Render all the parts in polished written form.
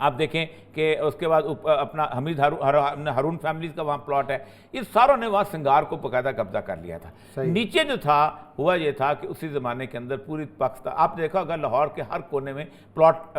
آپ دیکھیں کہ اس کے بعد اپنا حمید ہارون فیملیز کا وہاں پلاٹ ہے، اس ساروں نے وہاں سنگار کو باقاعدہ قبضہ کر لیا تھا۔ نیچے جو تھا ہوا یہ تھا کہ اسی زمانے کے اندر پوری پاکستان، آپ دیکھا ہوگا لاہور کے ہر کونے میں پلاٹ،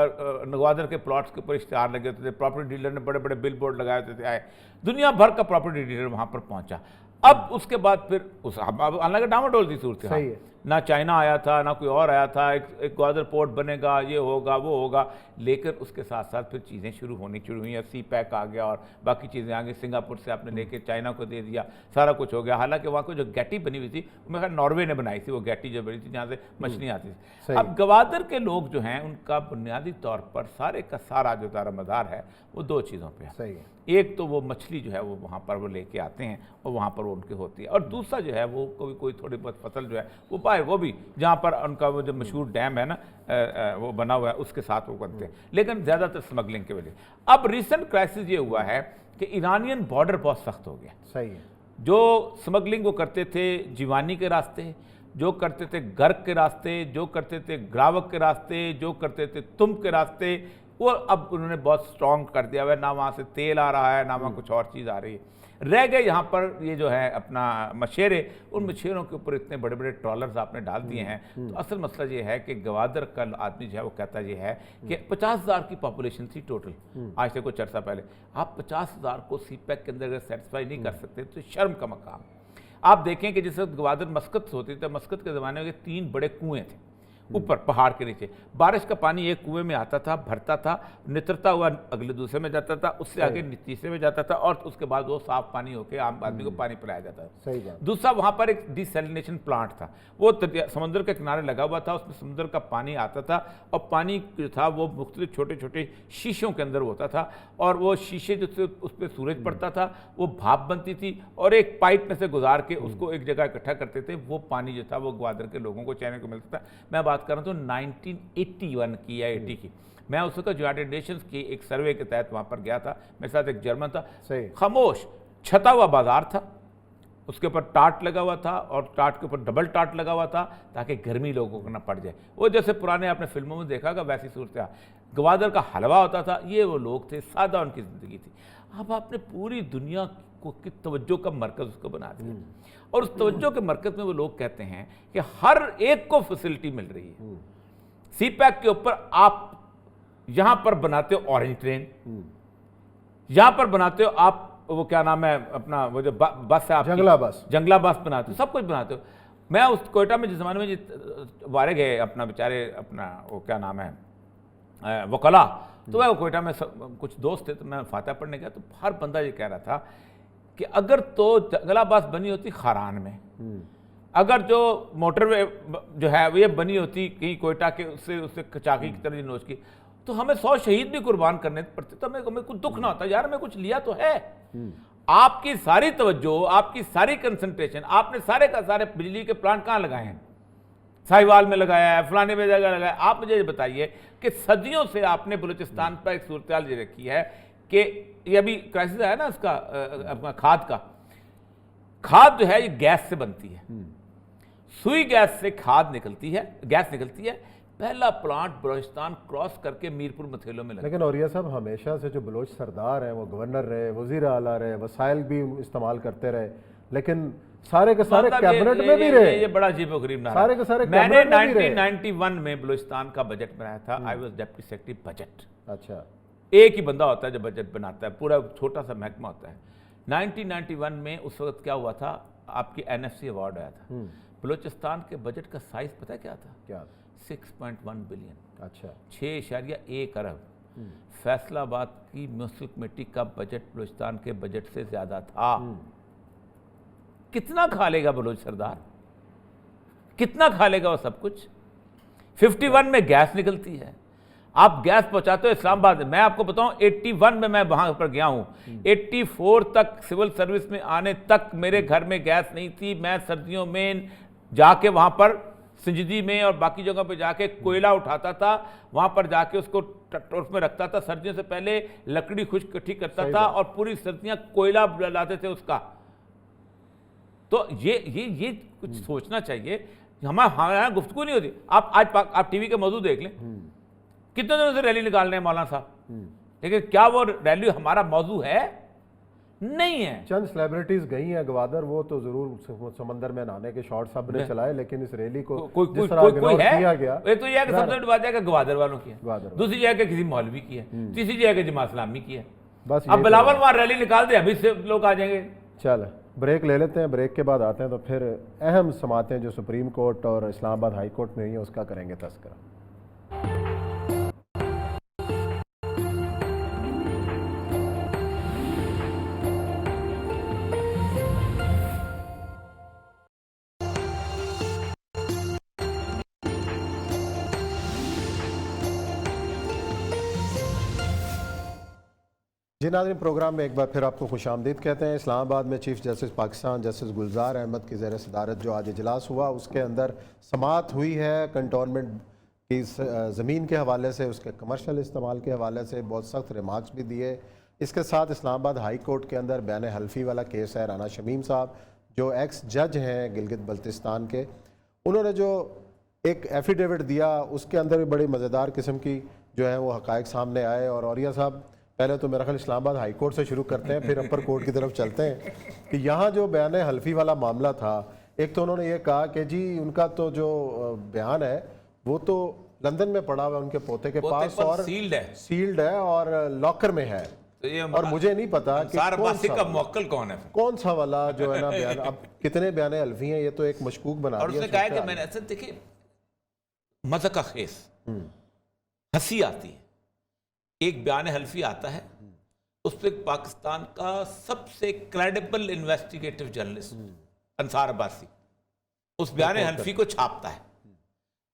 گوادر کے پلاٹس کے اوپر اشتہار لگے ہوتے تھے، پراپرٹی ڈیلر نے بڑے بڑے بل بورڈ لگائے ہوتے تھے، دنیا بھر کا پراپرٹی ڈیلر وہاں پر پہنچا۔ اب اس کے بعد پھر حالانکہ ڈاواڈول تھی صورت حال، نہ چائنا آیا تھا نہ کوئی اور آیا تھا، ایک گوادر پورٹ بنے گا، یہ ہوگا وہ ہوگا، لیکن اس کے ساتھ ساتھ پھر چیزیں شروع ہوئی ہیں، سی پیک آ گیا اور باقی چیزیں آ گئی، سنگاپور سے آپ نے لے کے چائنا کو دے دیا، سارا کچھ ہو گیا۔ حالانکہ وہاں کو جو گیٹی بنی ہوئی تھی میں خیال ناروے نے بنائی تھی، وہ گیٹی جو بنی تھی جہاں سے مچھلی آتی تھی۔ اب گوادر کے لوگ جو ہیں ان کا بنیادی طور پر سارے کا سارا جو دار مدار ہے وہ دو چیزوں پہ ہے، ایک تو وہ مچھلی جو ہے وہ وہاں پر وہ لے کے آتے ہیں اور وہاں پر وہ ان کی ہوتی ہے، اور دوسرا جو ہے وہ کوئی تھوڑی بہت فصل جو ہے وہ پائے، وہ بھی جہاں پر ان کا وہ جو مشہور ڈیم ہے نا وہ بنا ہوا ہے اس کے ساتھ وہ بنتے ہیں، لیکن زیادہ تر سمگلنگ کے وجہ۔ اب ریسنٹ کرائسس یہ ہوا ہے کہ ایرانین بارڈر بہت سخت ہو گیا، صحیح ہے، جو سمگلنگ وہ کرتے تھے جیوانی کے راستے، جو کرتے تھے گرک کے راستے، جو کرتے تھے گراوک کے راستے، جو کرتے تھے تم کے راستے، وہ اب انہوں نے بہت سٹرونگ کر دیا ہوا ہے، نہ وہاں سے تیل آ رہا ہے نہ وہاں کچھ اور چیز آ رہی ہے۔ رہ گئے یہاں پر یہ جو ہے اپنا مچھیرے، ان مچھیروں کے اوپر اتنے بڑے بڑے ٹرالرز آپ نے ڈال دیے ہیں۔ تو اصل مسئلہ یہ ہے کہ گوادر کا آدمی جو ہے وہ کہتا یہ ہے کہ 50,000 کی پاپولیشن تھی ٹوٹل آج سے کچھ عرصہ پہلے، آپ 50,000 کو سی پیک کے اندر اگر سیٹسفائی نہیں کر سکتے تو شرم کا مقام۔ آپ دیکھیں کہ جس وقت گوادر مسقط ہوتی تھی، مسقط کے زمانے میں 3 بڑے کنویں تھے اوپر پہاڑ کے نیچے، بارش کا پانی ایک کنویں میں آتا تھا، بھرتا تھا، نترتا ہوا اگلے دوسرے میں جاتا تھا، اس سے آگے تیسرے میں جاتا تھا، اور اس کے بعد وہ صاف پانی ہو کے عام آدمی کو پانی پلایا جاتا تھا۔ دوسرا وہاں پر ایک ڈی سیلینیشن پلانٹ تھا، وہ سمندر کے کنارے لگا ہوا تھا، اس میں سمندر کا پانی آتا تھا، اور پانی جو تھا وہ مختلف چھوٹے چھوٹے شیشوں کے اندر ہوتا تھا، اور وہ شیشے جو سے اس پہ سورج پڑتا تھا، وہ بھاپ بنتی تھی، اور ایک پائپ میں سے گزار کے اس کو ایک جگہ اکٹھا کرتے تھے، وہ پانی جو تھا وہ گوادر کے لوگوں کو چینے کو ملتا تھا۔ میں بات کر رہا ہوں تو 1981 کی یا 80 کی، میں اس وقت یونائیٹڈ نیشنز کی ایک سروے کے تحت وہاں پر گیا تھا، میرے ساتھ ایک جرمن تھا، خاموش چھتا ہوا بازار تھا، اس کے اوپر ٹاٹ لگا ہوا تھا، اور ٹاٹ کے اوپر ڈبل ٹاٹ لگا ہوا تھا تاکہ گرمی لوگوں کو نہ پڑ جائے، وہ جیسے پرانے آپ نے فلموں میں دیکھا گا ویسی صورتحال۔ گوادر کا حلوہ ہوتا تھا، یہ وہ لوگ تھے، سادہ ان کی زندگی تھی۔ اب آپ نے پوری دنیا کو کی توجہ کا مرکز اس کو بنا دیا، اور اس توجہ کے مرکز میں وہ لوگ کہتے ہیں کہ ہر ایک کو فیسلٹی مل رہی ہے۔ سی پیک کے اوپر آپ یہاں پر بناتے ہو اورنج ٹرین، یہاں پر بناتے ہو آپ وہ کیا نام ہے اپنا وہ جو بس ہے آپ جنگلہ بس بناتے ہو، سب کچھ بناتے ہو۔ میں اس کوئٹہ میں جس زمانے میں وارے گئے اپنا بیچارے اپنا وہ کیا نام ہے وکلا، تو وہ کوئٹہ میں کچھ دوست تھے، تو میں فاتحہ پڑھنے گیا، تو ہر بندہ یہ کہہ رہا تھا کہ اگر تو جنگلہ بس بنی ہوتی خاران میں، اگر جو موٹر وے جو ہے وہ یہ بنی ہوتی کہیں کوئٹہ کے اس سے چاقی کی طرح نوچ کی، تو ہمیں 100 شہید بھی قربان کرنے پڑتے، تو ہمیں کچھ دکھ نہ ہوتا، یار ہمیں کچھ لیا تو ہے۔ آپ کی ساری توجہ، آپ کی ساری کنسنٹریشن، آپ نے سارے کا سارے بجلی کے پلانٹ کہاں لگائے ہیں؟ ساہیوال میں لگایا ہے، فلانے میں جگہ لگایا ہے۔ آپ مجھے یہ بتائیے کہ صدیوں سے آپ نے بلوچستان پر ایک صورتحال یہ رکھی ہے کہ یہ ابھی کرائسس ہے نا اس کا اپنا کھاد کا، کھاد جو ہے یہ گیس سے بنتی ہے، سوئی گیس سے کھاد نکلتی ہے، گیس نکلتی ہے۔ پہلا پلانٹ بلوچستان کراس کر کے میرپور متھیلوں میں لگا۔ لیکن اوریا صاحب ہمیشہ سے جو بلوچ سردار ہیں وہ گورنر رہے، وزیر اعلیٰ رہے، وسائل بھی استعمال کرتے رہے، لیکن سارے کے سارے کیبنٹ میں بھی رہے۔ یہ بڑا عجیب و غریب نعرہ، سارے کے سارے میں نے 1991 میں بلوچستان کا بجٹ بنایا تھا، I was deputy secretary budget. اچھا، ایک ہی بندہ ہوتا ہے جو بجٹ بناتا ہے، پورا چھوٹا سا محکمہ ہوتا ہے۔ 1991 میں اس وقت کیا ہوا تھا، آپ کی NFC ایوارڈ آیا تھا، بلوچستان کے بجٹ کا سائز پتہ کیا تھا؟ کیا؟ 6.1 بلین، اچھا 6.1 ارب۔ فیصل آباد کی میونسپل کمیٹی کا بجٹ بلوچستان کے بجٹ سے زیادہ تھا۔ کتنا کھا لے گا بلوچ سردار، کتنا کھا لے گا وہ سب کچھ؟ 51 میں گیس نکلتی ہے، آپ گیس پہنچاتے ہو اسلام آباد میں۔ میں آپ کو بتاؤں 81 میں وہاں پر گیا ہوں، 84 تک سول سروس میں آنے تک میرے گھر میں گیس نہیں تھی۔ میں سردیوں میں جا کے وہاں پر سنجدی میں اور باقی جگہ پہ جا کے کوئلہ اٹھاتا تھا، وہاں پر جا کے اس کو اس میں رکھتا تھا، سردیوں سے پہلے لکڑی خشک کٹھی کرتا تھا اور پوری سردیاں کوئلہ لاتے تھے اس کا۔ تو یہ کچھ سوچنا چاہیے، ہمارے یہاں گفتگو نہیں ہوتی۔ آپ ٹی وی کا موضوع دیکھ لیں، کتنے دنوں سے ریلی نکال رہے ہیں مولانا صاحب، لیکن کیا وہ ریلی ہمارا موضوع ہے؟ نہیں ہے. چند سیلیبریٹیز گئی ہیں گوادر، وہ تو ضرور سمندر میں نہانے کے شارٹ سب نے چلائے، لیکن اس ریلی کو جس طرح اگنور کیا گیا. ایک تو یہ ہے کہ سب سے بڑی بات ہے کہ گوادر والوں کی ہے، گوادر دوسری جگہ کہ کسی مولوی کی ہے، تیسری جگہ کہ جماعت اسلامی کی ہے. بس اب بلاول وہاں ریلی نکال دے، ابھی سے لوگ آ جائیں گے. چل بریک لے لیتے ہیں، بریک کے بعد آتے ہیں تو پھر اہم سماعتیں جو سپریم کورٹ اور اسلام آباد ہائی کورٹ میں ہوئی ہیں اس کا کریں گے تذکرہ. جی ناظرین، پروگرام میں ایک بار پھر آپ کو خوش آمدید کہتے ہیں. اسلام آباد میں chief justice Pakistan justice Gulzar Ahmed کی زیر صدارت جو آج اجلاس ہوا، اس کے اندر سماعت ہوئی ہے کنٹونمنٹ کی زمین کے حوالے سے، اس کے کمرشل استعمال کے حوالے سے بہت سخت ریمارکس بھی دیے. اس کے ساتھ اسلام آباد ہائی کورٹ کے اندر بیان حلفی والا کیس ہے. رانا شمیم صاحب جو ایکس جج ہیں گلگت بلتستان کے، انہوں نے جو ایک ایفیڈیوٹ دیا اس کے اندر بھی بڑی مزیدار قسم کی جو ہے وہ حقائق سامنے آئے. اور اوریہ صاحب پہلے تو میرا خیال اسلام آباد ہائی کورٹ سے شروع کرتے ہیں، پھر اپر کورٹ کی طرف چلتے ہیں کہ یہاں جو بیان حلفی والا معاملہ تھا، ایک تو انہوں نے یہ کہا کہ جی ان کا تو جو بیان ہے وہ تو لندن میں پڑا ہوا ہے ان کے پوتے کے پاس اور سیلڈ ہے اور لاکر میں ہے، اور مجھے نہیں پتا کہ کون سا والا جو ہے نا بیان. اب کتنے بیان حلفی ہیں یہ تو ایک مشکوک بنا دیا. اور اس نے کہا کہ میں نے اصل دیکھیں مزہ کا خیز ہنسی آتی ہے. ایک بیان حلفی آتا ہے، اس پہ پاکستان کا سب سے کریڈیبل انویسٹیگیٹو جرنلسٹ انصار عباسی اس بیان حلفی کو چھاپتا ہے.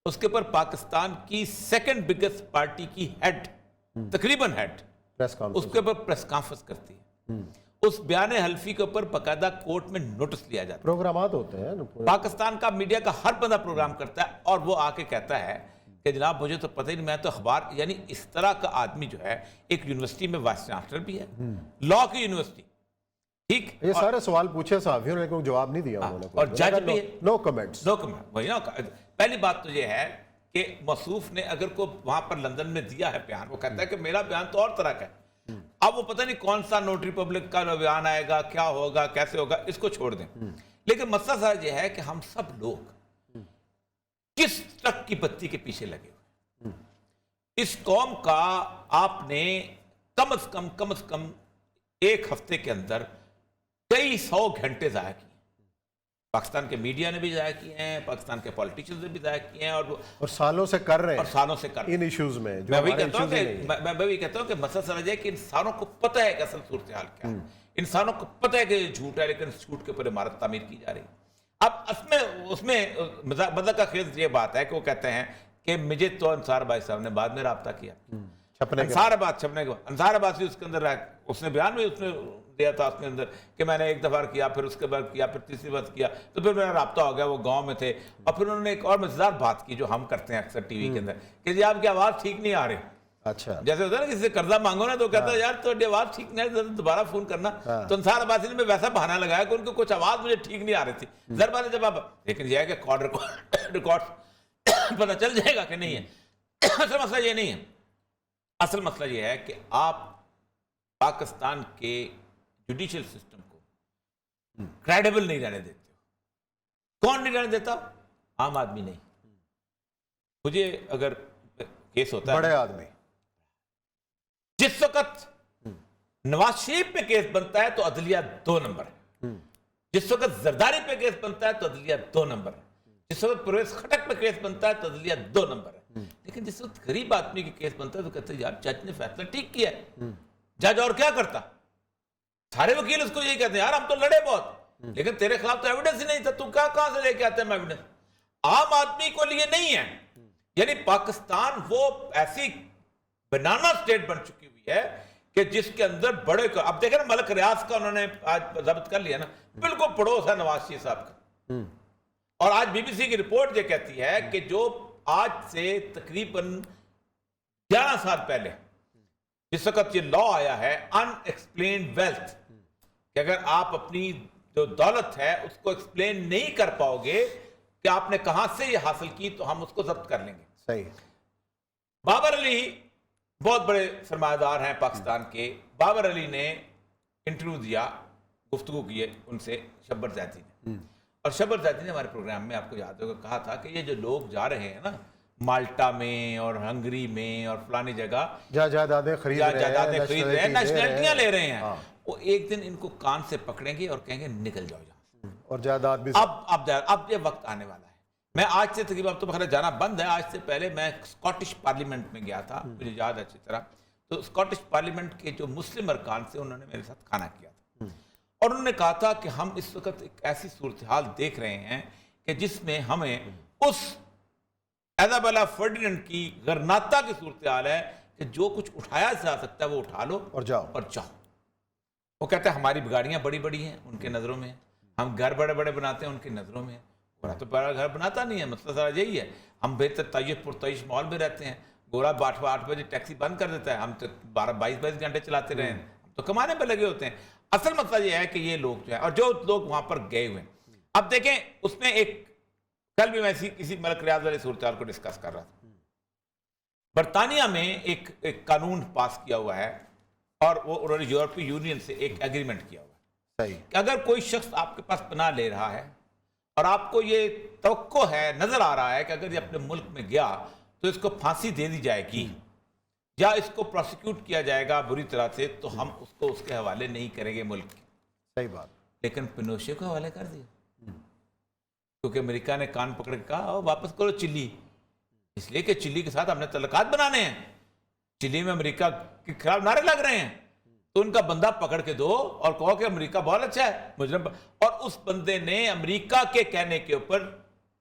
اس کے اوپر پاکستان کی سیکنڈ بگیسٹ پارٹی کی ہیڈ، تقریباً ہیڈ، اس کے اوپر پریس کانفرنس کرتی ہے. اس بیان حلفی کے اوپر باقاعدہ کورٹ میں نوٹس لیا جاتا ہے. پروگرامات ہوتے ہیں پاکستان کا میڈیا کا ہر بندہ پروگرام کرتا ہے، اور وہ آ کے کہتا ہے کہ جناب مجھے تو پتہ ہی نہیں، میں تو اخبار، یعنی اس طرح کا آدمی جو ہے ایک یونیورسٹی میں وائس چانسلر بھی ہے، لا کی یونیورسٹی، ٹھیک. یہ سارے سوال پوچھے صحافیوں نے لیکن جواب نہیں دیا انہوں نے، اور جج بھی ہے. نو کمنٹس. وہی نا، پہلی بات تو یہ ہے کہ موصوف نے اگر کو وہاں پر لندن میں دیا ہے بیان، وہ کہتا ہے کہ میرا بیان تو اور طرح کا ہے. اب وہ پتہ نہیں کون سا نوٹری پبلک کا بیان آئے گا، کیا ہوگا، کیسے ہوگا، اس کو چھوڑ دیں. لیکن مسئلہ سر یہ ہے کہ ہم سب لوگ کس ٹرک کی بتی کے پیچھے لگے ہوئے. اس قوم کا آپ نے کم از کم ایک ہفتے کے اندر کئی 100 گھنٹے ضائع کیے. پاکستان کے میڈیا نے بھی ضائع کیے ہیں، پاکستان کے پولیٹیشنز نے بھی ضائع کیے ہیں، اور سالوں سے کر رہے ہیں ان ایشوز میں. میں وہی کہتا ہوں کہ مسئلہ سمجھے کہ انسانوں کو پتہ ہے کہ اصل صورتحال کیا ہے، انسانوں کو پتہ ہے کہ یہ جھوٹ ہے، لیکن اس جھوٹ کے اوپر عمارت تعمیر کی جا رہی ہے. اب اس میں مزہ کا خیز یہ بات ہے کہ وہ کہتے ہیں کہ مجھے تو انصار بھائی صاحب نے بعد میں رابطہ کیا انصار آباد چھپنے کے بعد. انصار آباد اس کے اندر اس نے بیان بھی اس نے دیا تھا اس کے اندر کہ میں نے ایک دفعہ کیا، پھر اس کے بعد کیا، پھر تیسری بار کیا، تو پھر میرا رابطہ ہو گیا، وہ گاؤں میں تھے. اور پھر انہوں نے ایک اور مزیدار بات کی جو ہم کرتے ہیں اکثر ٹی وی کے اندر کہ جی آپ کی آواز ٹھیک نہیں آ رہی. اچھا، جیسے ہوتا ہے نا کسی سے قرضہ مانگو نا تو کہتا ہے یار تو آواز ٹھیک نہیں ہے، دوبارہ فون کرنا. تو انصار عباسی نے ویسا بہانہ لگایا کہ ان کو کچھ آواز مجھے ٹھیک نہیں آ رہی تھی. ضرور بات ہے جب آپ، لیکن یہ ہے کہ ریکارڈ پتہ چل جائے گا کہ نہیں ہے. اصل مسئلہ یہ نہیں ہے. اصل مسئلہ یہ ہے کہ آپ پاکستان کے جوڈیشل سسٹم کو کریڈیبل نہیں رہنے دیتے ہو. کون نہیں رہنے دیتا؟ عام آدمی نہیں. مجھے اگر کیس ہوتا ہے، بڑے آدمی، جس وقت نواز شریف پہ کیس بنتا ہے تو عدلیہ 2 نمبر ہے. جس وقت زرداری پہ کیس بنتا ہے تو عدلیہ 2 نمبر ہے. جس وقت پرویز خٹک پہ کیس بنتا ہے تو عدلیہ 2 نمبر ہے. لیکن جس وقت غریب آدمی کی کیس بنتا ہے تو کہتے ہیں یار جج نے فیصلہ ٹھیک کیا ہے. جج اور کیا کرتا؟ سارے وکیل اس کو یہی کہتے ہیں یار ہم تو لڑے بہت، لیکن تیرے خلاف تو ایویڈنس ہی نہیں تھا، تو کہاں سے لے کے آتے ہیں ایویڈنس؟ عام آدمی کو لیے نہیں ہے. یعنی پاکستان وہ ایسی بنانا سٹیٹ بن چکی ہوئی ہے کہ جس کے اندر بڑے، اب دیکھیں نا ملک ریاض کا انہوں نے آج ضبط کر لیا نا، بالکل پڑوس ہے نواز شریف صاحب کا. اور آج بی بی سی کی رپورٹ یہ کہتی ہے کہ جو آج سے تقریباً 11 سال پہلے جس وقت یہ لا آیا ہے ان ایکسپلینڈ ویلتھ، کہ اگر آپ اپنی جو دولت ہے اس کو ایکسپلین نہیں کر پاؤ گے کہ آپ نے کہاں سے یہ حاصل کی تو ہم اس کو ضبط کر لیں گے. صحیح. بابر علی بہت بڑے سرمایہ دار ہیں پاکستان کے. بابر علی نے انٹرویو دیا, گفتگو کی ہے ان سے شبر زیدی نے, اور شبر زیدی نے ہمارے پروگرام میں آپ کو یاد ہوگا کہا تھا کہ یہ جو لوگ جا رہے ہیں نا مالٹا میں اور ہنگری میں اور فلانی جگہ جائیدادیں خرید رہے ہیں, نیشنلٹیاں لے رہے ہیں, وہ ایک دن ان کو کان سے پکڑیں گے اور کہیں گے نکل جاؤ یہاں, اور جائیداد بھی اب یہ وقت آنے والا ہے. میں آج سے تقریباً, اب تو بخیر جانا بند ہے, آج سے پہلے میں اسکاٹش پارلیمنٹ میں گیا تھا, مجھے یاد ہے اچھی طرح. تو اسکاٹش پارلیمنٹ کے جو مسلم ارکان سے انہوں نے میرے ساتھ کھانا کیا تھا, اور انہوں نے کہا تھا کہ ہم اس وقت ایک ایسی صورتحال دیکھ رہے ہیں کہ جس میں ہمیں اس ایزابیلا فرڈیننڈ کی غرناطہ کی صورتحال ہے کہ جو کچھ اٹھایا جا سکتا ہے وہ اٹھا لو اور جاؤ. وہ کہتے ہیں ہماری گاڑیاں بڑی بڑی ہیں ان کے نظروں میں, ہم گھر بڑے بڑے بناتے ہیں ان کی نظروں میں, گورا تو بڑا گھر بناتا نہیں ہے, مسئلہ سارا یہی ہے. ہم بہتر طیب پرتعیش ماحول میں رہتے ہیں, گورا 8 بجے ٹیکسی بند کر دیتا ہے, ہم تو 22 گھنٹے چلاتے رہے ہیں, ہم تو کمانے پہ لگے ہوتے ہیں. اصل مسئلہ یہ ہے کہ یہ لوگ جو ہیں, اور جو لوگ وہاں پر گئے ہوئے ہیں, اب دیکھیں اس میں ایک, کل بھی میں کسی ملک ریاض والی صورتحال کو ڈسکس کر رہا تھا. برطانیہ میں ایک قانون پاس کیا ہوا ہے, اور وہ انہوں نے یورپی یونین سے ایک ایگریمنٹ کیا ہوا ہے صحیح کہ اگر کوئی شخص آپ کے پاس پناہ لے رہا ہے اور آپ کو یہ توقع ہے, نظر آ رہا ہے کہ اگر یہ اپنے ملک میں گیا تو اس کو پھانسی دے دی جائے گی یا اس کو پروسیکیوٹ کیا جائے گا بری طرح سے, تو ہم اس کو اس کے حوالے نہیں کریں گے ملک کے. صحیح بات. لیکن پنوشے کو حوالے کر دیا کیونکہ امریکہ نے کان پکڑ کے کہا واپس کرو چلی, اس لیے کہ چلی کے ساتھ ہم نے تعلقات بنانے ہیں, چلی میں امریکہ کے خلاف نعرے لگ رہے ہیں, تو ان کا بندہ پکڑ کے دو اور کہو کہ امریکہ بہت اچھا ہے مجرم. اور اس بندے نے امریکہ کے کہنے کے اوپر,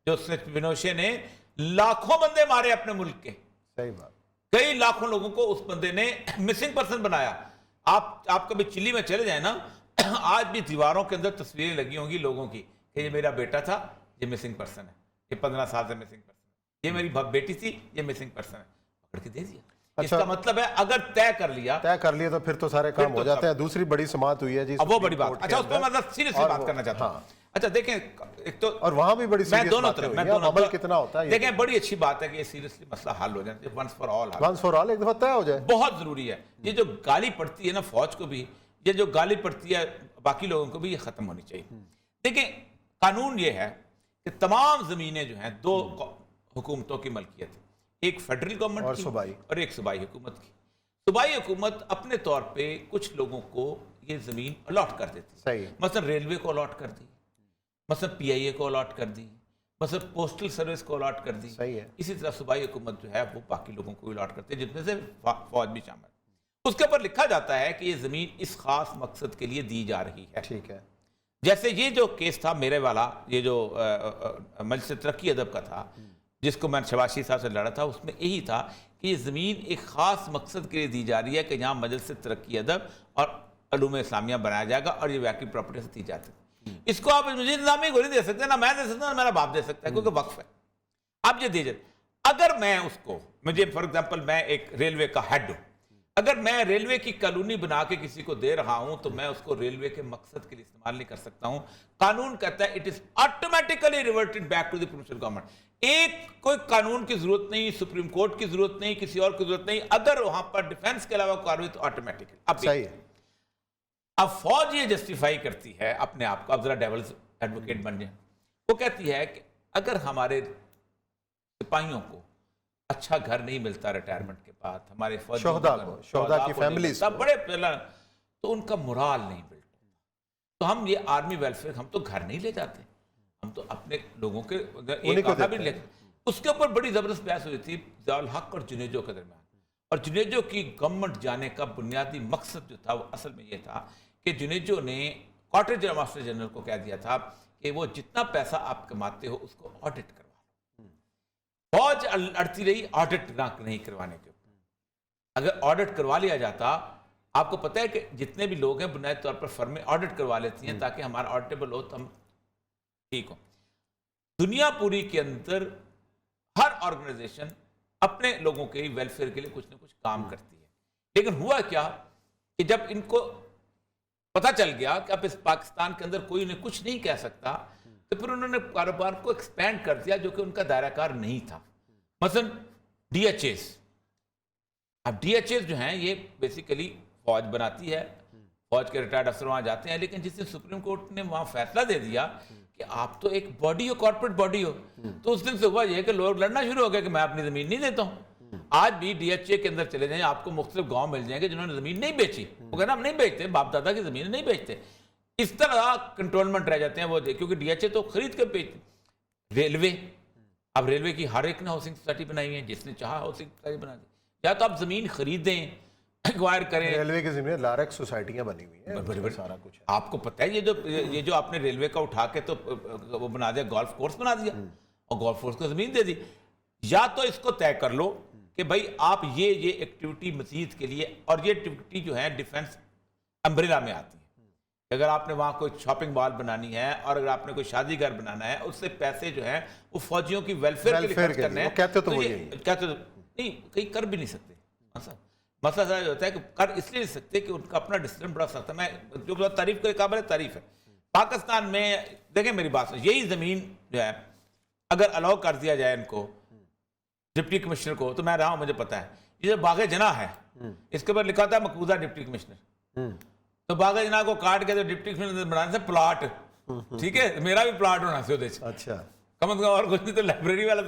جو پنوشے نے لاکھوں بندے مارے اپنے ملک کے, صحیح بات, کئی لاکھوں لوگوں کو اس بندے نے مسنگ پرسن بنایا. آپ کبھی چلی میں چلے جائیں نا, آج بھی دیواروں کے اندر تصویریں لگی ہوں گی لوگوں کی کہ یہ میرا بیٹا تھا, یہ مسنگ پرسن ہے, یہ 15 سال سے مسنگ پرسن ہے, یہ میری بیٹی تھی, یہ مسنگ پرسن ہے, پکڑ کے دے دیا. اس کا مطلب ہے اگر طے کر لیا تو پھر تو سارے کام ہو جاتے ہیں. دوسری بڑی سماعت ہوئی ہے جی, اب وہ بڑی بات. اچھا اس پہ میں سیریسلی بات کرنا چاہتا ہوں. اچھا دیکھیں, ایک تو اور وہاں بھی بڑی میں دونوں طرف عمل کتنا ہوتا ہے, دیکھیں بڑی اچھی بات ہے کہ یہ سیریسلی مسئلہ حل ہو جائے, ونس فار آل ایک دفعہ طے ہو جائے, بہت ضروری ہے. یہ جو گالی پڑتی ہے نا فوج کو بھی, یہ جو گالی پڑتی ہے باقی لوگوں کو بھی, یہ ختم ہونی چاہیے. دیکھیں قانون یہ ہے کہ تمام زمینیں جو ہیں دو حکومتوں کی ملکیت ہے, ایک فیڈرل گورنمنٹ کی اور ایک صوبائی حکومت کی. صوبائی حکومت اپنے طور پہ کچھ لوگوں کو یہ زمین الاٹ کر دیتی ہے, مثلا ریلوے کو الاٹ کر دی, مثلا پی آئی اے کو الاٹ کر دی, مثلا پوسٹل سروس کو الاٹ کر دی. اسی طرح صوبائی حکومت جو ہے وہ باقی لوگوں کو الاٹ کرتی ہے, جن میں سے فوج بھی شامل. اس کے اوپر لکھا جاتا ہے کہ یہ زمین اس خاص مقصد کے لیے دی جا رہی ہے. ٹھیک ہے. جیسے یہ جو کیس تھا میرے والا, یہ جو مجلس ترقی ادب کا تھا جس کو میں شہباز شریف صاحب سے لڑا تھا, اس میں یہی تھا کہ یہ زمین ایک خاص مقصد کے لیے دی جا رہی ہے کہ یہاں مجلس ترقی ادب اور علوم اسلامیہ بنایا جائے گا, اور یہ واقعی پراپرٹی سے دی جاتی ہے. اس کو آپ مجھے انتظامی کو نہیں دے سکتے, نہ میں دے سکتا, نہ میرا باپ دے سکتا ہے, کیونکہ وقف ہے. آپ یہ دیجئے, اگر میں اس کو, مجھے فار ایگزامپل میں ایک ریلوے کا ہیڈ ہوں, اگر میں ریلوے کی کالونی بنا کے کسی کو دے رہا ہوں تو میں اس کو ریلوے کے مقصد کے لیے استعمال نہیں کر سکتا ہوں. قانون کہتا ہے it is automatically reverted back to the provincial government. ایک کوئی قانون کی ضرورت نہیں, سپریم کورٹ کی ضرورت نہیں, کسی اور کی ضرورت نہیں, اگر وہاں پر ڈیفنس کے علاوہ کارروائی تو آٹومیٹکلی. اب صحیح ہے. اب فوج یہ جسٹیفائی کرتی ہے اپنے آپ کو, اب ذرا ڈیولز ایڈوکیٹ بن جائیں, وہ کہتی ہے کہ اگر ہمارے سپاہیوں کو اچھا گھر نہیں ملتا ریٹائرمنٹ کے بعد, ہمارے شہداء کی فیملیز بڑے پہلا, تو ان کا morale نہیں بلٹ ہوتا, تو ہم یہ آرمی ویلفیئر, ہم تو گھر نہیں لے جاتے, ہم تو اپنے لوگوں کے ایک آدھا بھی لے. اس کے اوپر بڑی زبردست بحث ہوئی تھی ضیاء الحق اور جنیجو کے درمیان, اور جنیجو کی گورنمنٹ جانے کا بنیادی مقصد جو تھا وہ اصل میں یہ تھا کہ جنیجو نے کوارٹر ماسٹر جنرل کو کہہ دیا تھا کہ وہ جتنا پیسہ آپ کماتے ہو اس کو آڈٹ کروا لو. فوج اڑتی رہی آڈٹ نہیں کروانے کے اوپر. اگر آڈٹ کروا لیا جاتا, آپ کو پتہ ہے کہ جتنے بھی لوگ ہیں بنیادی طور پر فرمیں آڈٹ کروا لیتی ہیں تاکہ ہمارا آڈیٹیبل ہو تو ہم ٹھیک ہوں. دنیا پوری کے اندر ہر آرگنائزیشن اپنے لوگوں کے ویلفیئر کے لیے کچھ نہ کچھ کام کرتی ہے, لیکن ہوا کیا کہ جب ان کو پتہ چل گیا کہ اب اس پاکستان کے اندر کوئی انہیں کچھ نہیں کہہ سکتا, تو پھر انہوں نے کاروبار کو ایکسپینڈ کر دیا جو کہ ان کا دائرہ کار نہیں تھا. مثلا ڈی ایچ ایز, اب ڈی ایچ ایز جو ہیں یہ بیسیکلی فوج بناتی ہے، فوج کے ریٹائرڈ افسر وہاں جاتے ہیں، لیکن جس دن سپریم کورٹ نے وہاں فیصلہ دے دیا کہ آپ تو ایک باڈی ہو، کارپوریٹ باڈی ہو، تو اس دن سے ہوا یہ کہ لوگ لڑنا شروع ہو گئے کہ میں اپنی زمین نہیں دیتا ہوں۔ آج بھی ڈی ایچ اے کے اندر چلے جائیں، آپ کو مختلف گاؤں مل جائیں گے جنہوں نے زمین نہیں بیچی، وہ کہنا ہم نہیں بیچتے، باپ دادا کی زمین نہیں بیچتے، اس طرح کنٹرولمنٹ رہ جاتے ہیں وہ، کیونکہ ڈی ایچ اے تو خرید کے بیچتے۔ ریلوے، اب ریلوے کی ہر ایک نے ہاؤسنگ سوسائٹی بنائی ہے، جس نے چاہا ہاؤسنگ سوسائٹی بنا دی، یا تو آپ زمین خریدیں، ایکوائر کریں۔ ریلوے کی زمین لارک سوسائٹیاں بنی ہوئی ہیں، بڑی بڑی سارا کچھ ہے۔ آپ کو پتہ ہے یہ جو آپ نے ریلوے کا اٹھا کے تو وہ بنا دیا، گولف کورس بنا دیا اور گولف کورس کو زمین دے دی۔ یا تو اس کو طے کر لو کہ بھائی آپ یہ ایکٹیویٹی مزید کے لیے، اور یہ ایکٹیویٹی جو ہے ڈیفنس امبریلا میں آتی ہے، اگر آپ نے وہاں کوئی شاپنگ مال بنانی ہے اور اگر آپ نے کوئی شادی گھر بنانا ہے، اس سے پیسے جو ہیں وہ فوجیوں کی ویلفیئر کے لیے خرچ کرنے ہیں۔ کہتے تو وہی ہے، کہتے نہیں، کہیں کر بھی نہیں سکتے۔ مسئلہ یہ ہوتا ہے کہ کر اس لیے نہیں سکتے کہ ان کا اپنا ڈسپلن بڑا سخت ہے۔ میں جو بہت تعریف کے قابل تعریف ہے پاکستان میں، دیکھیں میری بات سنیں، یہی زمین جو ہے اگر الاؤ کر دیا جائے ان کو، ڈپٹی کمشنر کو، تو میں رہا ہوں، مجھے پتا ہے، یہ جو باغ جناح ہے اس کے اوپر لکھا ہوتا ہے مقبوضہ ڈپٹی کمشنر، تو باغ جناح کو کاٹ کے تو ڈپٹی کمشنر بنانے سے پلاٹ، ٹھیک ہے، میرا بھی پلاٹ ہونا سے، اچھا کم از کم، اور کچھ نہیں تو لائبریری والا،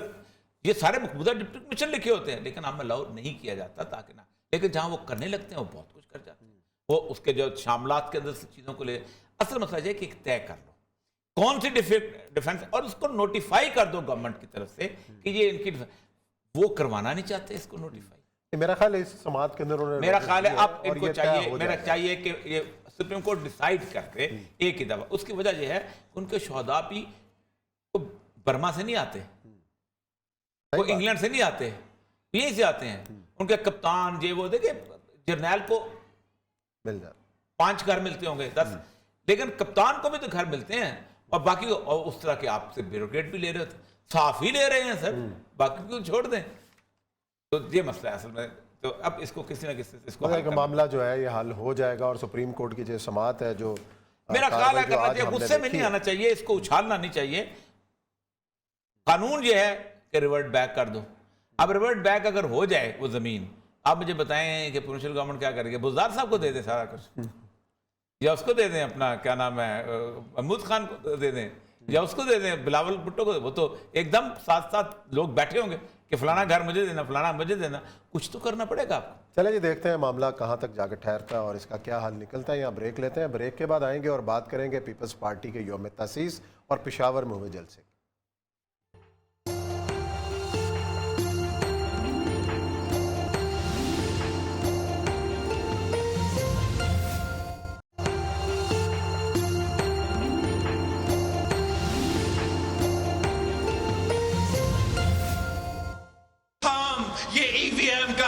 یہ سارے مقبوضہ ڈپٹی کمشنر لکھے ہوتے ہیں، لیکن ہم الاؤ نہیں کیا جاتا تاکہ نہ، لیکن جہاں وہ کرنے لگتے ہیں وہ بہت کچھ کر جاتے ہیں، وہ اس کے جو شاملات کے اندر سے چیزوں کو لے۔ اصل مسئلہ یہ کہ ایک طے کر لو کون سی ڈیفنس، اور اس کو نوٹیفائی کر دو گورنمنٹ کی طرف سے کہ یہ ان کی، وہ کروانا نہیں چاہتے اس کو نوٹیفائی۔ میرا خیال ہے اس سماعت کے اندر میرا خیال ہے اب ان کو چاہیے، میرا چاہیے کہ یہ سپریم کورٹ ڈیسائیڈ کر کے ایک ہی دفعہ، اس کی وجہ یہ ہے ان کے شہداء بھی برما سے نہیں آتے، وہ انگلینڈ سے نہیں آتے، یہیں سے آتے ہیں، ان کے کپتان وہ دیکھیں جرنیل کو مل جاتا 5 گھر ملتے ہوں گے 10، لیکن کپتان کو بھی تو گھر ملتے ہیں، اور باقی اور اس طرح کے آپ سے بیوروکریٹ بھی لے رہے ہوتے، صاف ہی لے رہے ہیں سر، باقی کو چھوڑ دیں۔ تو یہ مسئلہ ہے اصل میں، تو اب اس کو کسی نہ کسی اس کو معاملہ جو ہے یہ حل ہو جائے گا، اور سپریم کورٹ کی جو سماعت ہے، جو میرا خیال ہے کرنا چاہیے، غصے میں نہیں آنا چاہیے، اس کو اچھالنا نہیں چاہیے۔ قانون یہ ہے کہ ریورٹ بیک کر دو، اب ریورٹ بیک اگر ہو جائے وہ زمین، آپ مجھے بتائیں کہ پروونشل گورنمنٹ کیا کرے گی؟ بزدار صاحب کو دے دیں سارا کچھ، یا اس کو دے دیں اپنا کیا نام ہے محمود خان کو دے دیں، یا اس کو دے دیں بلاول بھٹو کو، وہ تو ایک دم ساتھ ساتھ لوگ بیٹھے ہوں گے کہ فلانا گھر مجھے دینا، فلانا مجھے دینا، کچھ تو کرنا پڑے گا آپ کو۔ چلیں جی، دیکھتے ہیں معاملہ کہاں تک جا کے ٹھہرتا ہے اور اس کا کیا حل نکلتا ہے۔ یہاں بریک لیتے ہیں، بریک کے بعد آئیں گے اور بات کریں گے پیپلز پارٹی کے یوم تاسیس اور پشاور میں ہوئے جلسے۔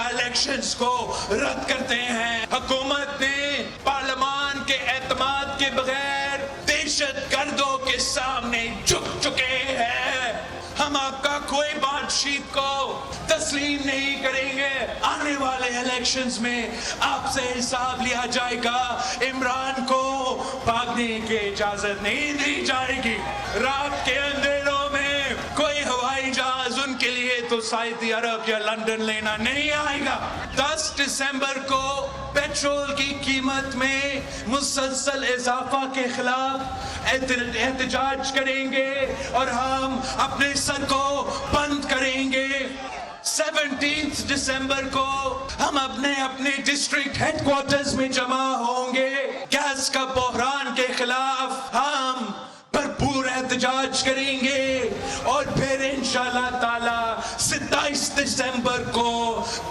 الیکشنز کو رد کرتے ہیں۔ حکومت نے پارلیمان کے اعتماد کے بغیر دہشت گردوں کے سامنے جھک چکے ہیں۔ ہم آپ کا کوئی بات چیت کو تسلیم نہیں کریں گے۔ آنے والے الیکشنز میں آپ سے حساب لیا جائے گا۔ عمران کو بھاگنے کی اجازت نہیں دی جائے گی۔ رات کے اندھیروں میں کوئی ہوائی جہاز ان کے لیے تو سعودی عرب یا لندن لینا نہیں آئے گا۔ 10 دسمبر کو پیٹرول کی قیمت میں مسلسل اضافہ کے خلاف احتجاج کریں گے اور ہم اپنے سر کو بند کریں گے۔ 17 دسمبر کو ہم اپنے ڈسٹرکٹ ہیڈ کوارٹرز میں جمع ہوں گے۔ گیس کا بحران کے خلاف ہم بھرپور احتجاج کریں گے اور پھر انشاءاللہ تعالی 27 دسمبر کو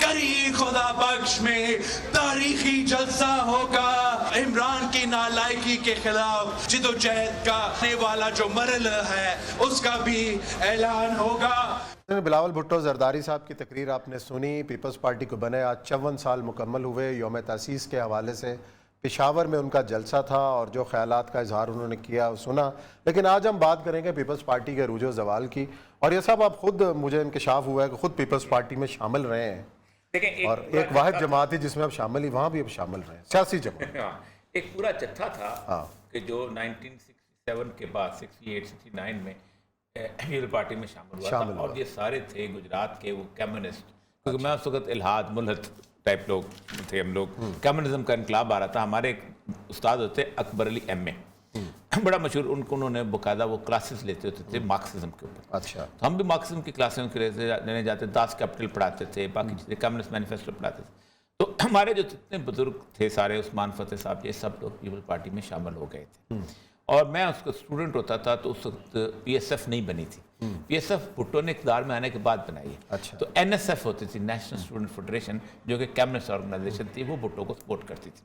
کری خدا بخش میں تاریخی جلسہ ہوگا۔ عمران کی نالائکی کے خلاف جدوجہد کا آنے والا جو مرحلہ ہے اس کا بھی اعلان ہوگا۔ بلاول بھٹو زرداری صاحب کی تقریر آپ نے سنی۔ پیپلز پارٹی کو بنے آج 54 سال مکمل ہوئے۔ یوم تاسیس کے حوالے سے پشاور میں ان کا جلسہ تھا اور جو خیالات کا اظہار انہوں نے کیا سنا، لیکن آج ہم بات کریں گے پیپلز پارٹی کے عروج و زوال کی۔ اور یہ صاحب آپ خود، مجھے انکشاف ہوا ہے کہ خود پیپلز پارٹی میں شامل رہے ہیں، اور ایک واحد جماعت تھی جس میں آپ شامل ہی، وہاں بھی اب شامل رہے ہیں، سیاسی جماعت۔ ایک پورا جتھا تھا کہ جو 1967 کے بعد 68 69 میں پیپلز پارٹی میں شامل ہوا تھا، اور یہ سارے تھے گجرات کے وہ کمیونسٹ، کیونکہ میں اس وقت الحاد ملحد ٹائپ لوگ تھے ہم لوگ. کمیونزم کا انقلاب آ رہا تھا. ہمارے ایک استاد ہوتے اکبر علی ایم اے, بڑا مشہور, انہوں نے باقاعدہ وہ کلاسز لیتے ہوتے تھے مارکسزم کے اوپر. اچھا. تو ہم بھی مارکسزم کی کلاسیں لینے جاتے, داس کیپٹل پڑھاتے تھے, باقی چیزیں کمیونسٹ مینیفیسٹو پڑھاتے تھے. تو ہمارے جو جتنے بزرگ تھے سارے, عثمان فتح صاحب, یہ سب لوگ پیپل پارٹی میں شامل ہو گئے تھے. اور میں اس کا اسٹوڈنٹ ہوتا تھا, تو اس وقت پی ایس ایف نہیں بنی تھی. پی ایس ایف بھٹو نے اقتدار میں آنے کے بعد بنائی ہے. تو این ایس ایف ہوتی تھی, نیشنل اسٹوڈنٹ فیڈریشن, جو کہ کمیونسٹ آرگنائزیشن تھی, وہ بھٹو کو سپورٹ کرتی تھی.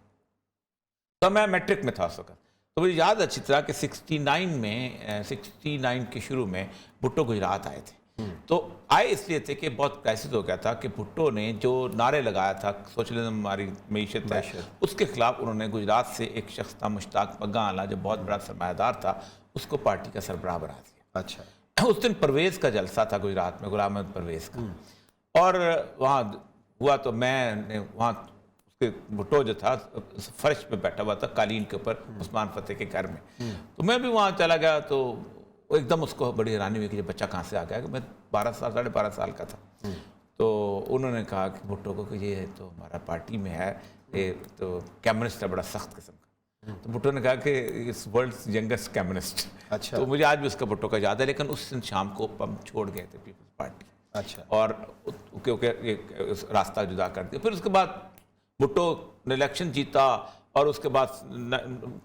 تو میں میٹرک میں تھا اس وقت. تو مجھے یاد اچھی طرح کہ 69 کے شروع میں بھٹو گجرات آئے تھے. تو آئے اس لیے تھے کہ بہت کرائسس ہو گیا تھا کہ بھٹو نے جو نعرے لگایا تھا سوشلزم ہماری معیشت ہے, اس کے خلاف انہوں نے گجرات سے ایک شخص تھا مشتاق پگاں, جو بہت بڑا سرمایہ دار تھا, اس کو پارٹی کا سربراہ بنا دیا. اچھا. اس دن پرویز کا جلسہ تھا گجرات میں, غلام احمد پرویز کا, اور وہاں ہوا تو میں نے وہاں بھٹو جو تھا فرش پہ بیٹھا ہوا تھا قالین کے اوپر عثمان فتح کے گھر میں. تو میں بھی وہاں چلا گیا. تو ایک دم اس کو بڑی حیرانی ہوئی کہ یہ بچہ کہاں سے آ گیا, کہ میں 12 سال کا تھا. تو انہوں نے کہا کہ بھٹو کو کہ یہ تو ہمارا پارٹی میں ہے, یہ تو کمیونسٹ ہے بڑا سخت قسم کا. تو بھٹو نے کہا کہ اس ورلڈز ینگسٹ کمیونسٹ. اچھا. تو مجھے آج بھی اس کا بھٹو کا یاد ہے. لیکن اس دن شام کو ہم چھوڑ گئے تھے پیپلز پارٹی. اچھا. اور کیونکہ راستہ جدا کر دیا. پھر اس کے بعد بھٹو نے الیکشن جیتا, اور اس کے بعد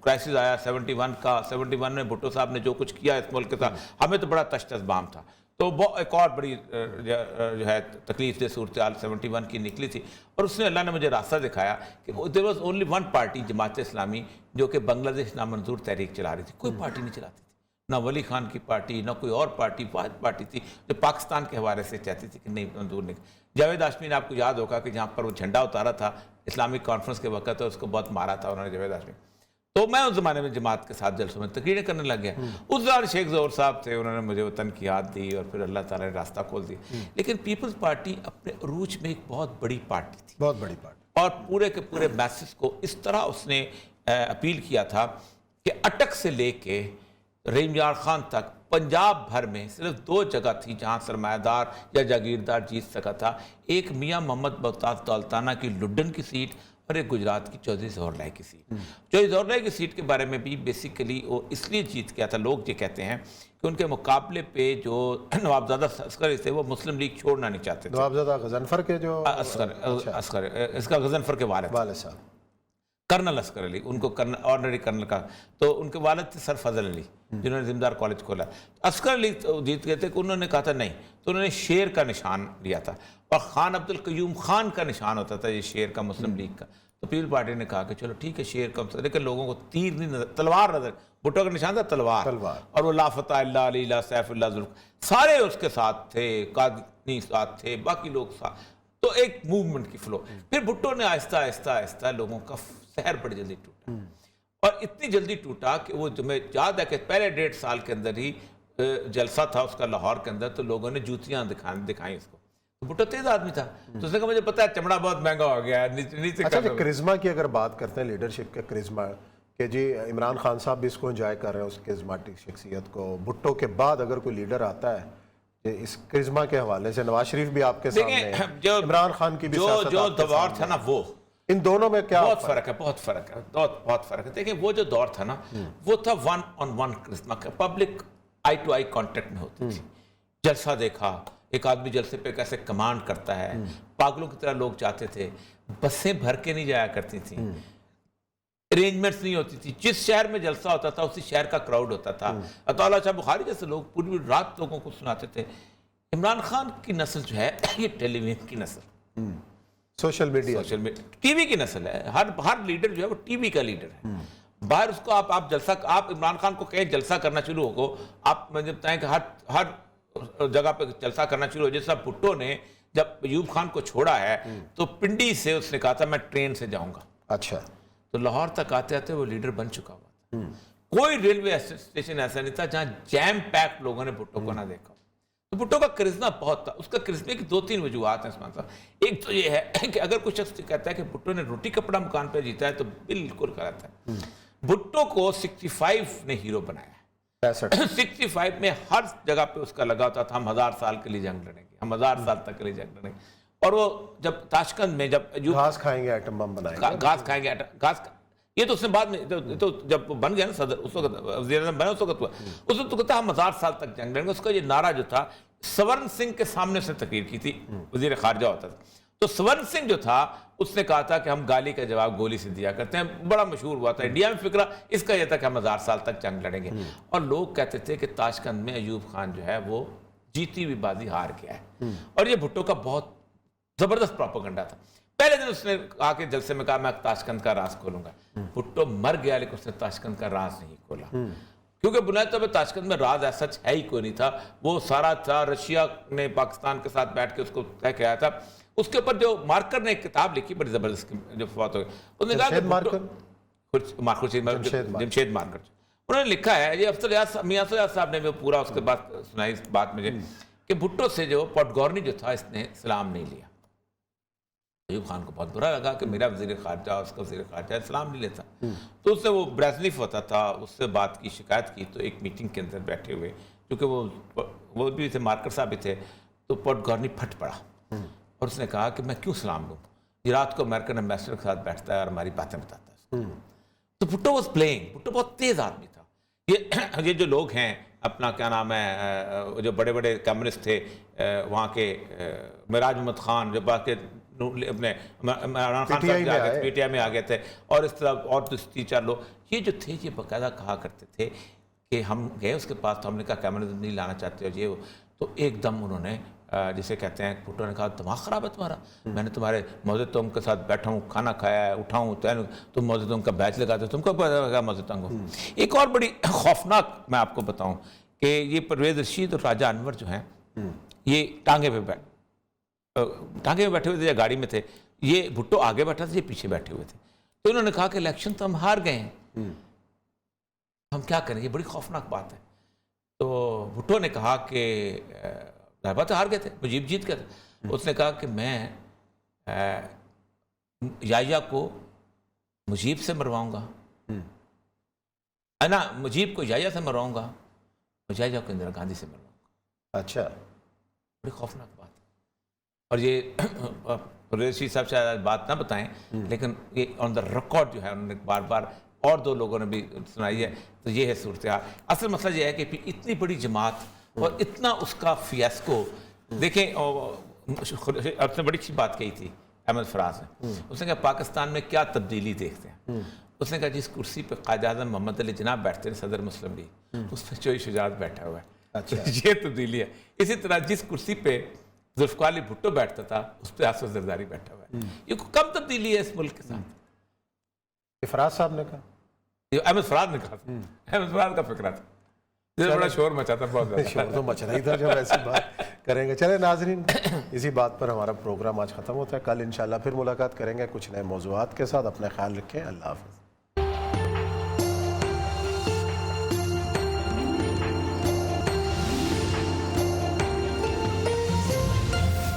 کرائسس آیا 71 کا. 71 میں بھٹو صاحب نے جو کچھ کیا اس ملک کے ساتھ, ہمیں تو بڑا تش تش بام تھا. تو وہ ایک اور بڑی جو ہے تکلیف دہ صورتحال 71 کی نکلی تھی. اور اس نے اللہ نے مجھے راستہ دکھایا کہ there was only one party, Jamaat Islami, جو کہ بنگلہ دیش نامنظور تحریک چلا رہی تھی. کوئی پارٹی نہیں چلاتی تھی, نہ ولی خان کی پارٹی, نہ کوئی اور پارٹی. واحد پارٹی تھی جو پاکستان کے حوالے سے چاہتی تھی کہ نہیں منظور نہیں. جاوید ہاشمی نے, آپ کو یاد ہوگا کہ جہاں پر وہ جھنڈا اتارا تھا اسلامک کانفرنس کے وقت, تو اس کو بہت مارا تھا انہوں نے جاوید ہاشمی. تو میں اس زمانے میں جماعت کے ساتھ جلسوں میں تقریریں کرنے لگ گیا. اس دوران شیخ ظہور صاحب تھے, انہوں نے مجھے وطن کی یاد دی, اور پھر اللہ تعالیٰ نے راستہ کھول دی. لیکن پیپلز پارٹی اپنے عروج میں ایک بہت بڑی پارٹی تھی, بہت بڑی پارٹی, اور پورے کے پورے میسج کو اس طرح اس نے اپیل کیا تھا کہ اٹک سے لے کے رحیم یار خان تک پنجاب بھر میں صرف 2 جگہ تھی جہاں سرمایہ دار یا جاگیردار جیت سکا تھا. ایک میاں محمد بغداد دولتانہ کی لڈن کی سیٹ, اور ایک گجرات کی چودھری ظہور لائے کی سیٹ. چودھری ظہور لائے کی سیٹ کے بارے میں بھی بیسیکلی وہ اس لیے جیت گیا تھا, لوگ یہ کہتے ہیں کہ ان کے مقابلے پہ جو نوابزادہ عسکری تھے وہ مسلم لیگ چھوڑنا نہیں چاہتے تھے. نوابزادہ غضنفر کے جو عسکر, اس کا غضنفر کے والد صاحب, کرنل عسکر علی, ان کو آنرری کرنل کا. تو ان کے والد تھے سر فضل علی, جنہوں نے ذمہ کالج کھولا. عسکر علی جیت گئے تھے کہ انہوں نے کہا تھا نہیں, تو انہوں نے شیر کا نشان لیا تھا, اور خان عبد القیوم خان کا نشان ہوتا تھا یہ شیر کا مسلم لیگ کا. تو پیپل پارٹی نے کہا کہ چلو ٹھیک ہے شیر کا, لیکن لوگوں کو تیر نہیں نظر, تلوار نظر. بھٹو کا نشان تھا تلوار, اور وہ لا فتح اللہ علی لا سیف اللہ ذوالفقار, سارے اس کے ساتھ تھے, قادنی ساتھ تھے, باقی لوگ ساتھ. تو ایک موومنٹ کی فلو. پھر بھٹو نے آہستہ آہستہ آہستہ لوگوں کا سحر بڑی جلدی ٹوٹا, اور اتنی جلدی ٹوٹا کہ وہ جو میں یاد ہے کہ پہلے 1.5 سال کے اندر ہی جلسہ تھا اس کا لاہور کے اندر, تو لوگوں نے جوتیاں دکھائیں اس کو. بھٹو تیز آدمی تھا, تو اس نے کہا مجھے پتا ہے چمڑا بہت مہنگا ہو گیا ہے. اچھا, کرزما کی اگر بات کرتے ہیں, لیڈرشپ کا کرزما, کہ جی عمران خان صاحب بھی اس کو انجوائے کر رہے ہیں, اس کرزماٹک شخصیت کو. بھٹو کے بعد اگر کوئی لیڈر آتا ہے اس کرزما کے حوالے سے, نواز شریف بھی آپ کے سامنے ہے, عمران خان کی بھی سیاست جو دور تھا نا, وہ ان دونوں میں کیا بہت فرق ہے, بہت فرق ہے. دیکھیں وہ جو دور تھا نا, وہ تھا 1-on-1 کرزما کا, public eye to eye contact میں ہوتی تھی. جلسہ دیکھا, ایک آدمی جلسے پہ کیسے کمانڈ کرتا ہے, پاگلوں کی طرح لوگ جاتے تھے, بسیں بھر کے نہیں جایا کرتی تھیں, ارینجمنٹس نہیں ہوتی تھی, جس شہر میں جلسہ ہوتا تھا اسی شہر کا کراؤڈ ہوتا تھا. عطا شاہ بخاری جیسے لوگ پوری رات لوگوں کو سناتے تھے. عمران خان کی نسل جو ہے یہ ٹیلی ویژن کی نسل, سوشل میڈیا, ٹی وی کی نسل ہے. ہر لیڈر جو ہے وہ ٹی وی کا لیڈر ہے. باہر اس کو آپ جلسہ, آپ عمران خان کو کہیں جلسہ کرنا شروع ہو, آپ مجھے بتائیں کہ ہر جگہ پہ جلسہ کرنا شروع ہو. جیسا بھٹو نے جب ایوب خان کو چھوڑا ہے تو پنڈی سے اس نے کہا تھا میں ٹرین سے جاؤں گا. اچھا, تو لاہور تک آتے آتے وہ لیڈر بن چکا ہوا تھا. کوئی ریلوے اسٹیشن ایسا نہیں تھا جہاں جیم پیک لوگوں نے بھٹو کو نہ دیکھا. تو بھٹو کا کرزما بہت تھا. اس کا کرزمے کی 2-3 وجوہات ہیں عثمان صاحب. ایک تو یہ ہے کہ اگر کوئی شخص کہتا ہے کہ بھٹو نے روٹی کپڑا مکان پہ جیتا ہے تو بالکل غلط ہے. بھٹو کو 65 نے ہیرو بنایا. 65 میں ہر جگہ پہ اس کا لگا ہوتا تھا ہم 1000 سال کے لیے جنگ لڑیں گے, ہم 1000 سال تک کے لیے جنگ لڑیں گے. اور وہ جب تاشقند میں جب گھاس کھائیں گے ایٹم بم بنائیں گے، گھاس کھائیں گے یہ تو اس نے بعد میں تو جب بن گیا نا صدر، اس وقت وزیر اعظم بنا، اس وقت ہوا، اس وقت تو کہتا ہم 1000 سال تک جنگ لڑیں گے. اس کا یہ نعرہ جو تھا سورن سنگھ کے سامنے اس نے تقریر کی تھی، وزیر خارجہ ہوتا تھا. تو سورن سنگھ جو تھا اس نے کہا تھا کہ ہم گالی کا جواب گولی سے دیا کرتے ہیں. بڑا مشہور ہوا تھا انڈیا میں فکرہ اس کا یہ تھا کہ ہم 1000 سال تک جنگ لڑیں گے. اور لوگ کہتے تھے کہ تاشقند میں ایوب خان جو ہے وہ جیتی ہوئی بازی ہار گیا ہے. اور یہ بھٹو کا بہت زبردست پروپیگنڈا تھا. پہلے دن اس نے آ کے جلسے میں کہا میں تاشقند کا راز کھولوں گا. بھٹو مر گیا لیکن اس نے تاشقند کا راز نہیں کھولا، کیونکہ بنیادی طور پہ تاشقند میں راز ایسا سچ ہے ہی کوئی نہیں تھا. وہ سارا تھا رشیا نے پاکستان کے ساتھ بیٹھ کے اس کو طے کیا تھا. اس کے اوپر جو مارکر نے ایک کتاب لکھی بڑی زبردست جو فوت ہو گئی، اس نے کہا کہ جمشید مارکر انہوں نے لکھا ہے، یہ افضل میاں صاحب نے پورا اس کے بعد سنائی اس بات مجھے، کہ بھٹو سے جو پوڈگورنی جو تھا اس نے سلام نہیں لیا. ایوب خان کو بہت برا لگا کہ میرا وزیر خارجہ اس کا وزیر خارجہ سلام نہیں لیتا. تو اس نے وہ بریزنیف ہوتا تھا اس سے بات کی، شکایت کی. تو ایک میٹنگ کے اندر بیٹھے ہوئے، کیونکہ وہ بھی تھے، مارکر صاحب بھی تھے، تو پوڈگورنی پھٹ پڑا اور اس نے کہا کہ میں کیوں سلام لوں، یہ رات کو امریکن ایمبیسڈر کے ساتھ بیٹھتا ہے اور ہماری باتیں بتاتا ہے. تو بھٹو واز پلینگ. بھٹو بہت تیز آدمی تھا. یہ جو لوگ ہیں اپنا کیا نام ہے، جو بڑے بڑے کمیونسٹ تھے وہاں کے، معراج محمد خان جو باقی اپنے عمران خان صاحب پی ٹی آئی میں آ گئے تھے، اور اس طرح اور 3-4 لوگ، یہ جو تھے یہ باقاعدہ کہا کرتے تھے کہ ہم گئے اس کے پاس تو ہم نے کہا کمیونزم نہیں لانا چاہتے ہو یہ. تو ایک دم انہوں نے جسے کہتے ہیں، بھٹو نے کہا دماغ خراب ہے تمہارا، میں نے تمہارے موزد تنگ کے ساتھ بیٹھا ہوں، کھانا کھایا ہے، اٹھا ہوں، تم موزد تنگ کا بیچ لگاتے ہو، تم کو پتا لگا موزد تنگ ہو. ایک اور بڑی خوفناک میں آپ کو بتاؤں کہ یہ پرویز رشید اور راجہ انور جو ہیں یہ ٹانگے پہ بیٹھے ہوئے تھے یا گاڑی میں تھے. یہ بھٹو آگے بیٹھا تھا، یہ پیچھے بیٹھے ہوئے تھے. تو انہوں نے کہا کہ الیکشن تو ہم ہار گئے ہیں، ہم کیا کریں، یہ بڑی خوفناک بات ہے. تو بھٹو نے کہا کہ بات ہار گئے تھے، مجیب جیت گئے تھے. اس نے کہا کہ میں یحییٰ کو مجیب سے مرواؤں گا، نا مجیب کو یحییٰ سے مرواؤں گا، یحییٰ کو اندرا گاندھی سے مرواؤں گا. اچھا، بڑی خوفناک بات. اور یہ پرویز صاحب شاید بات نہ بتائیں لیکن یہ آن دا ریکارڈ جو ہے انہوں نے بار بار اور 2 لوگوں نے بھی سنائی ہے. تو یہ ہے صورتحال. اصل مسئلہ یہ ہے کہ اتنی بڑی جماعت اور اتنا اس کا فیاسکو دیکھیں. آپ نے بڑی اچھی بات کہی تھی احمد فراز نے، اس نے کہا پاکستان میں کیا تبدیلی دیکھتے ہیں. اس نے کہا جس کرسی پہ قائد اعظم محمد علی جناح بیٹھتے ہیں صدر مسلم لیگ، اس پہ چوئی شجاعت بیٹھا ہوا ہے. یہ تبدیلی ہے. اسی طرح جس کرسی پہ ذوالفقار علی بھٹو بیٹھتا تھا اس پہ آصف زرداری بیٹھا ہوا ہے. یہ کم تبدیلی ہے اس ملک کے ساتھ. فراز صاحب نے کہا، احمد فراز نے کہا تھا، احمد فراز کا فکرہ تھا. بڑا شور مچا تھا، بہت زیادہ شور تو مچ رہا ہی تھا جب ایسی بات کریں گے. چلے ناظرین، اسی بات پر ہمارا پروگرام آج ختم ہوتا ہے. کل انشاءاللہ پھر ملاقات کریں گے کچھ نئے موضوعات کے ساتھ. اپنا خیال رکھیں. اللہ حافظ.